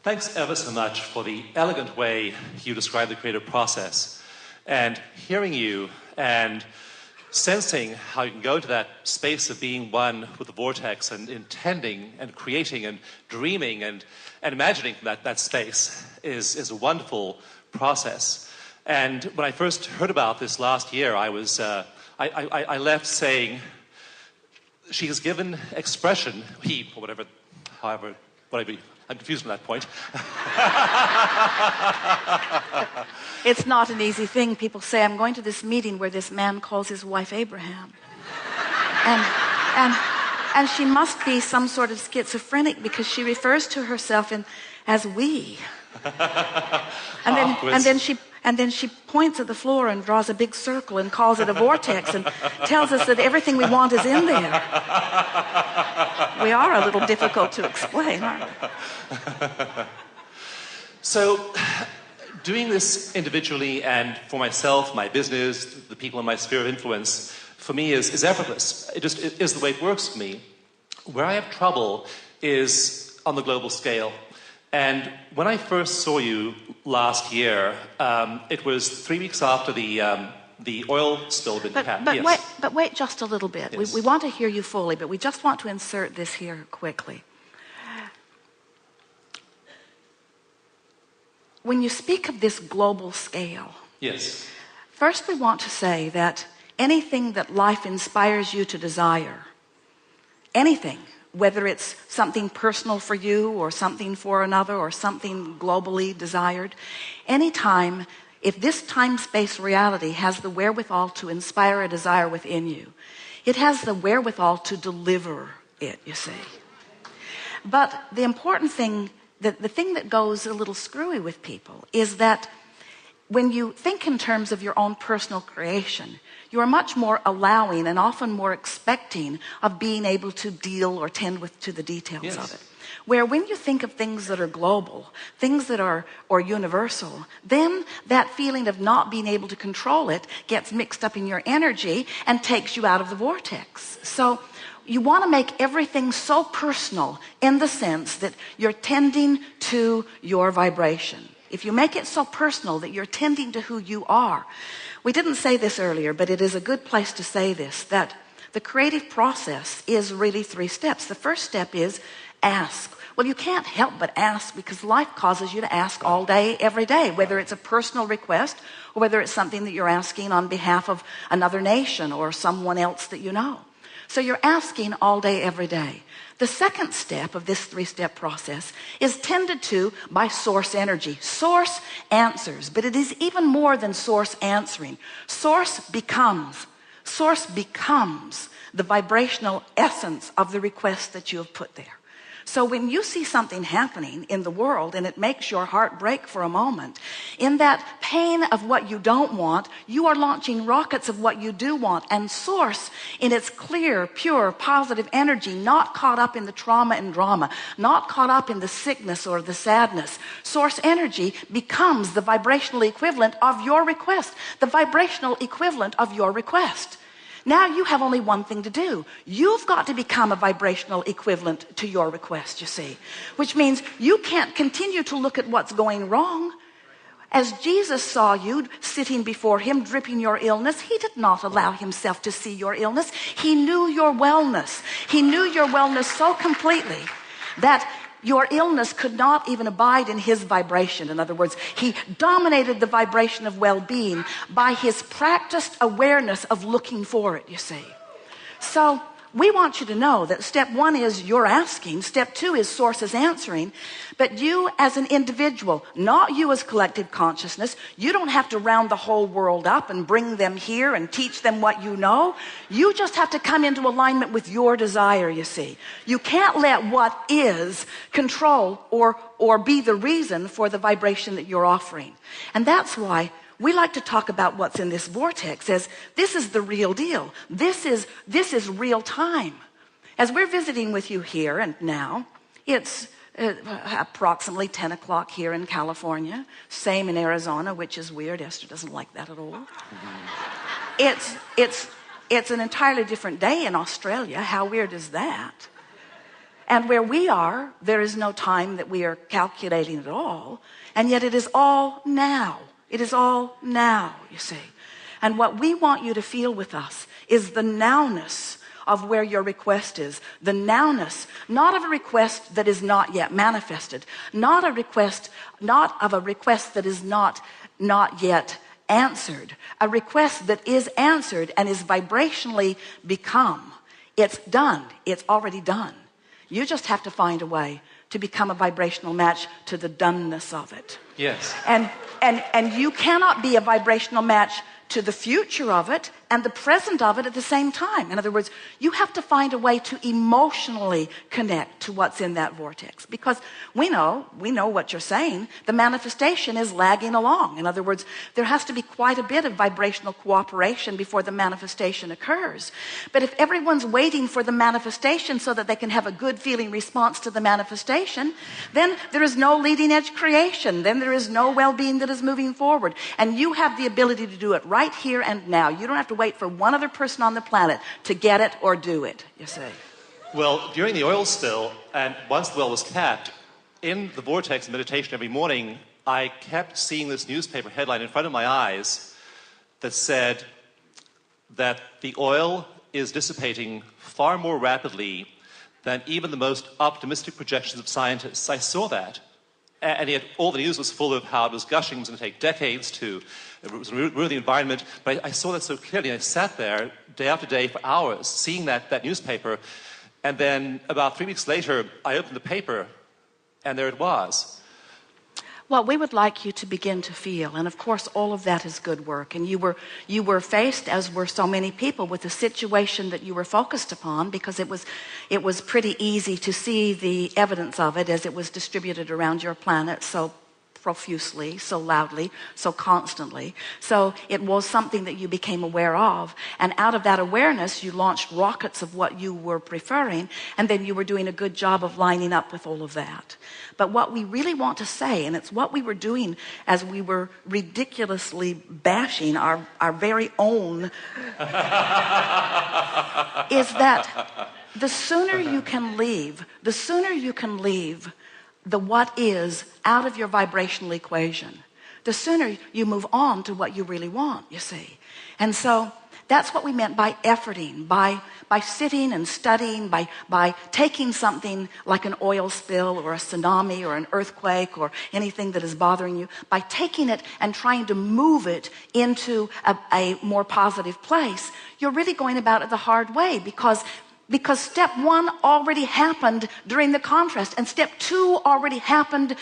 Thanks ever so much for the elegant way you describe the creative process. And hearing you and sensing how you can go to that space of being one with the vortex and intending and creating and dreaming and imagining that space is a wonderful process. And when I first heard about this last year, I was I left saying, she has given expression, he, or whatever, however, I'm confused from that point. It's not an easy thing. People say, I'm going to this meeting where this man calls his wife Abraham. And she must be some sort of schizophrenic because she refers to herself as we. And then she points at the floor and draws a big circle and calls it a vortex and tells us that everything we want is in there. We are a little difficult to explain, aren't we? So, doing this individually and for myself, my business, the people in my sphere of influence, for me is effortless. It is the way it works for me. Where I have trouble is on the global scale. And when I first saw you last year, it was 3 weeks after the oil spill that happened. But wait just a little bit. Yes. We want to hear you fully, but we just want to insert this here quickly. When you speak of this global scale, Yes. first we want to say that anything that life inspires you to desire, anything, whether it's something personal for you or something for another or something globally desired, anytime, if this time-space reality has the wherewithal to inspire a desire within you, it has the wherewithal to deliver it, you see. But the important thing, the thing that goes a little screwy with people is that when you think in terms of your own personal creation, you are much more allowing and often more expecting of being able to deal or tend to the details of it. Where when you think of things that are global, things that are or universal, then that feeling of not being able to control it gets mixed up in your energy and takes you out of the vortex. So you want to make everything so personal in the sense that you're tending to your vibration. If you make it so personal that you're tending to who you are. We didn't say this earlier, but it is a good place to say this, that the creative process is really 3 steps. The first step is ask. Well, you can't help but ask because life causes you to ask all day, every day, whether it's a personal request or whether it's something that you're asking on behalf of another nation or someone else that you know. So you're asking all day, every day. The second step of this 3-step process is tended to by source energy. Source answers, but it is even more than source answering. Source becomes the vibrational essence of the request that you have put there. So when you see something happening in the world and it makes your heart break for a moment, in that pain of what you don't want, you are launching rockets of what you do want. And source, in its clear, pure, positive energy, not caught up in the trauma and drama, not caught up in the sickness or the sadness, source energy becomes the vibrational equivalent of your request. The vibrational equivalent of your request. Now you have only one thing to do. You've got to become a vibrational equivalent to your request, you see. Which means you can't continue to look at what's going wrong. As Jesus saw you sitting before him, dripping your illness, he did not allow himself to see your illness. He knew your wellness. He knew your wellness so completely that your illness could not even abide in his vibration. In other words, he dominated the vibration of well-being by his practiced awareness of looking for it, you see. So we want you to know that step 1 is you're asking. Step 2 is source is answering. But you as an individual, not you as collective consciousness, you don't have to round the whole world up and bring them here and teach them what you know. You just have to come into alignment with your desire, you see. You can't let what is control or be the reason for the vibration that you're offering. And that's why we like to talk about what's in this vortex as this is the real deal. This is real time. As we're visiting with you here and now, it's approximately 10 o'clock here in California. Same in Arizona, which is weird. Esther doesn't like that at all. It's an entirely different day in Australia. How weird is that? And where we are, there is no time that we are calculating at all. And yet it is all now. It is all now, you see. And what we want you to feel with us is the nowness of where your request is. The nowness, not of a request that is not yet manifested, not of a request that is not yet answered, a request that is answered and is vibrationally become. It's done. It's already done. You just have to find a way to become a vibrational match to the doneness of it. Yes. And you cannot be a vibrational match to the future of it and the present of it at the same time. In other words, you have to find a way to emotionally connect to what's in that vortex, because we know what you're saying. The manifestation is lagging along. In other words, there has to be quite a bit of vibrational cooperation before the manifestation occurs. But if everyone's waiting for the manifestation so that they can have a good feeling response to the manifestation, then there is no leading edge creation. Then there is no well-being that is moving forward. And you have the ability to do it right here and now. You don't have to wait for one other person on the planet to get it or do it, you see. Well, during the oil spill, and once the well was capped, in the vortex meditation every morning, I kept seeing this newspaper headline in front of my eyes that said that the oil is dissipating far more rapidly than even the most optimistic projections of scientists. I saw that. And yet all the news was full of how it was gushing. It was going to take decades to ruin the environment. But I saw that so clearly. I sat there day after day for hours seeing that newspaper. And then about 3 weeks later, I opened the paper, and there it was. Well, we would like you to begin to feel, and of course all of that is good work, and you were faced, as were so many people, with a situation that you were focused upon, because it was pretty easy to see the evidence of it as it was distributed around your planet so profusely, so loudly, so constantly. So it was something that you became aware of, and out of that awareness you launched rockets of what you were preferring, and then you were doing a good job of lining up with all of that. But what we really want to say, and it's what we were doing as we were ridiculously bashing our very own, is that the sooner you can leave the what is out of your vibrational equation, the sooner you move on to what you really want, you see. And so that's what we meant by efforting, by sitting and studying, by taking something like an oil spill or a tsunami or an earthquake or anything that is bothering you, by taking it and trying to move it into a more positive place. You're really going about it the hard way, because step one already happened during the contrast, and step two already happened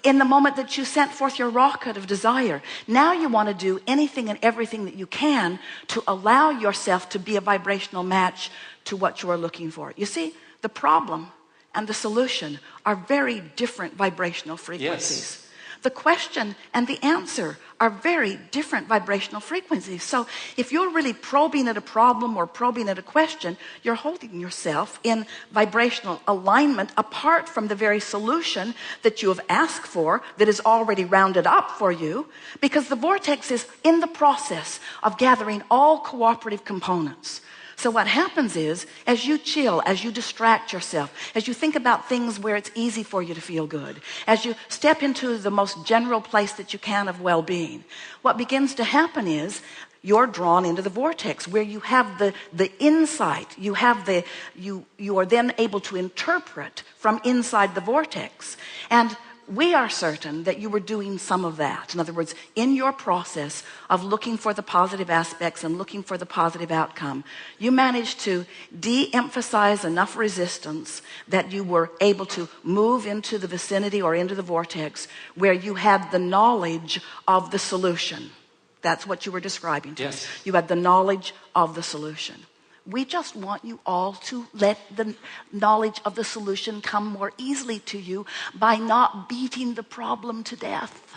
in the moment that you sent forth your rocket of desire. Now you want to do anything and everything that you can to allow yourself to be a vibrational match to what you are looking for. You see, the problem and the solution are very different vibrational frequencies. Yes. The question and the answer are very different vibrational frequencies. So if you're really probing at a problem or probing at a question, you're holding yourself in vibrational alignment apart from the very solution that you have asked for, that is already rounded up for you, because the vortex is in the process of gathering all cooperative components. So what happens is, as you chill, as you distract yourself, as you think about things where it's easy for you to feel good, as you step into the most general place that you can of well-being, what begins to happen is you're drawn into the vortex where you have the insight, you are then able to interpret from inside the vortex. And we are certain that you were doing some of that. In other words, in your process of looking for the positive aspects and looking for the positive outcome, you managed to de-emphasize enough resistance that you were able to move into the vicinity or into the vortex where you had the knowledge of the solution. That's what you were describing to us. You had the knowledge of the solution. We just want you all to let the knowledge of the solution come more easily to you by not beating the problem to death.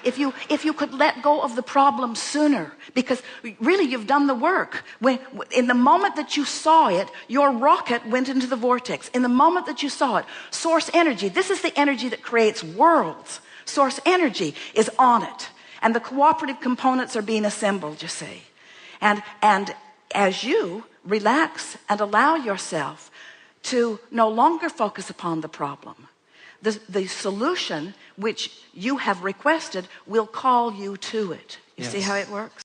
If you could let go of the problem sooner, because really you've done the work. In the moment that you saw it, your rocket went into the vortex. In the moment that you saw it, source energy, this is the energy that creates worlds. Source energy is on it. And the cooperative components are being assembled, you see. And as you relax and allow yourself to no longer focus upon the problem. The solution which you have requested will call you to it. You see how it works?